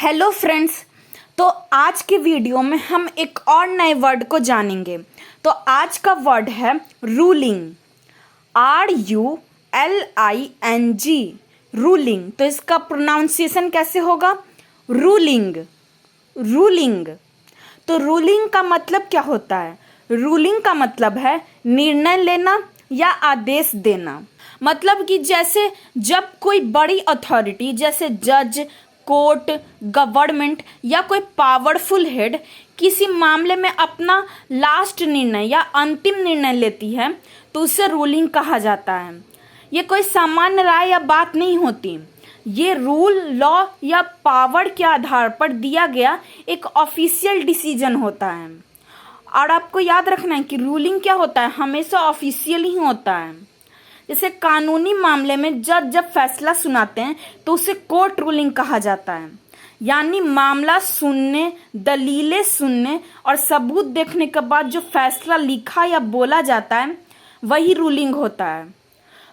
Hello friends. तो आज के वीडियो में हम एक और नए वर्ड को जानेंगे। तो आज का वर्ड है रूलिंग। RULING ruling. तो इसका प्रोनाउंसिएशन कैसे होगा? Ruling, ruling. तो रूलिंग का मतलब क्या होता है? रूलिंग का मतलब है निर्णय लेना या आदेश देना। मतलब कि जैसे जब कोई बड़ी अथॉरिटी जैसे जज, कोर्ट, गवर्नमेंट या कोई पावरफुल हेड किसी मामले में अपना लास्ट निर्णय या अंतिम निर्णय लेती है तो उसे रूलिंग कहा जाता है। ये कोई सामान्य राय या बात नहीं होती। ये रूल, लॉ या पावर के आधार पर दिया गया एक ऑफिशियल डिसीजन होता है। और आपको याद रखना है कि रूलिंग क्या होता है, हमेशा ऑफिशियल ही होता है। जैसे कानूनी मामले में जज जब फैसला सुनाते हैं तो उसे कोर्ट रूलिंग कहा जाता है। यानी मामला सुनने, दलीलें सुनने और सबूत देखने के बाद जो फैसला लिखा या बोला जाता है वही रूलिंग होता है।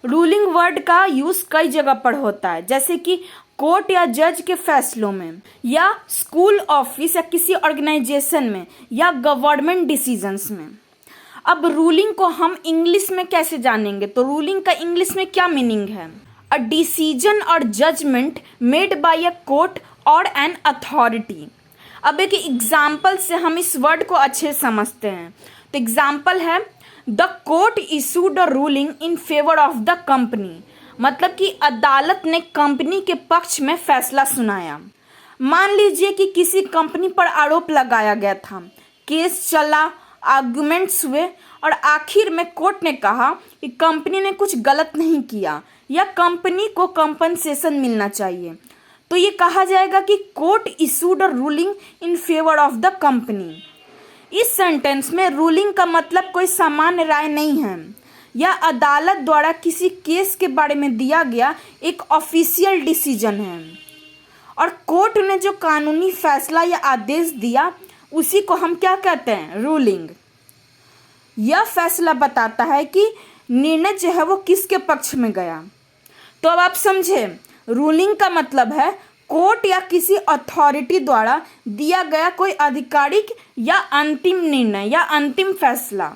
रूलिंग वर्ड का यूज कई जगह पर होता है, जैसे कि कोर्ट या जज के फैसलों में, या स्कूल, ऑफिस या किसी ऑर्गेनाइजेशन में, या गवर्नमेंट डिसीजंस में। अब रूलिंग को हम इंग्लिश में कैसे जानेंगे? तो रूलिंग का इंग्लिश में क्या मीनिंग है? अ डिसीजन और judgement made by a court और एन अथॉरिटी। अब एक एग्जाम्पल से हम इस वर्ड को अच्छे समझते हैं। तो एग्जाम्पल है the court issued a ruling in favour of the company. मतलब कि अदालत ने कंपनी के पक्ष में फैसला सुनाया। मान लीजिए कि किसी कंपनी पर आरोप लगाया गया था, केस चला, आर्गुमेंट्स हुए और आखिर में कोर्ट ने कहा कि कंपनी ने कुछ गलत नहीं किया या कंपनी को कंपनसेशन मिलना चाहिए। तो ये कहा जाएगा कि court issued a ruling in favour of the company. इस सेंटेंस में रूलिंग का मतलब कोई सामान्य राय नहीं है, यह अदालत द्वारा किसी केस के बारे में दिया गया एक ऑफिशियल डिसीजन है। और कोर्ट ने जो कानूनी फैसला या आदेश दिया उसी को हम क्या कहते हैं? रूलिंग। यह फैसला बताता है कि निर्णय जो है वो किसके पक्ष में गया। तो अब आप समझे, रूलिंग का मतलब है कोर्ट या किसी अथॉरिटी द्वारा दिया गया कोई आधिकारिक या अंतिम निर्णय या अंतिम फैसला।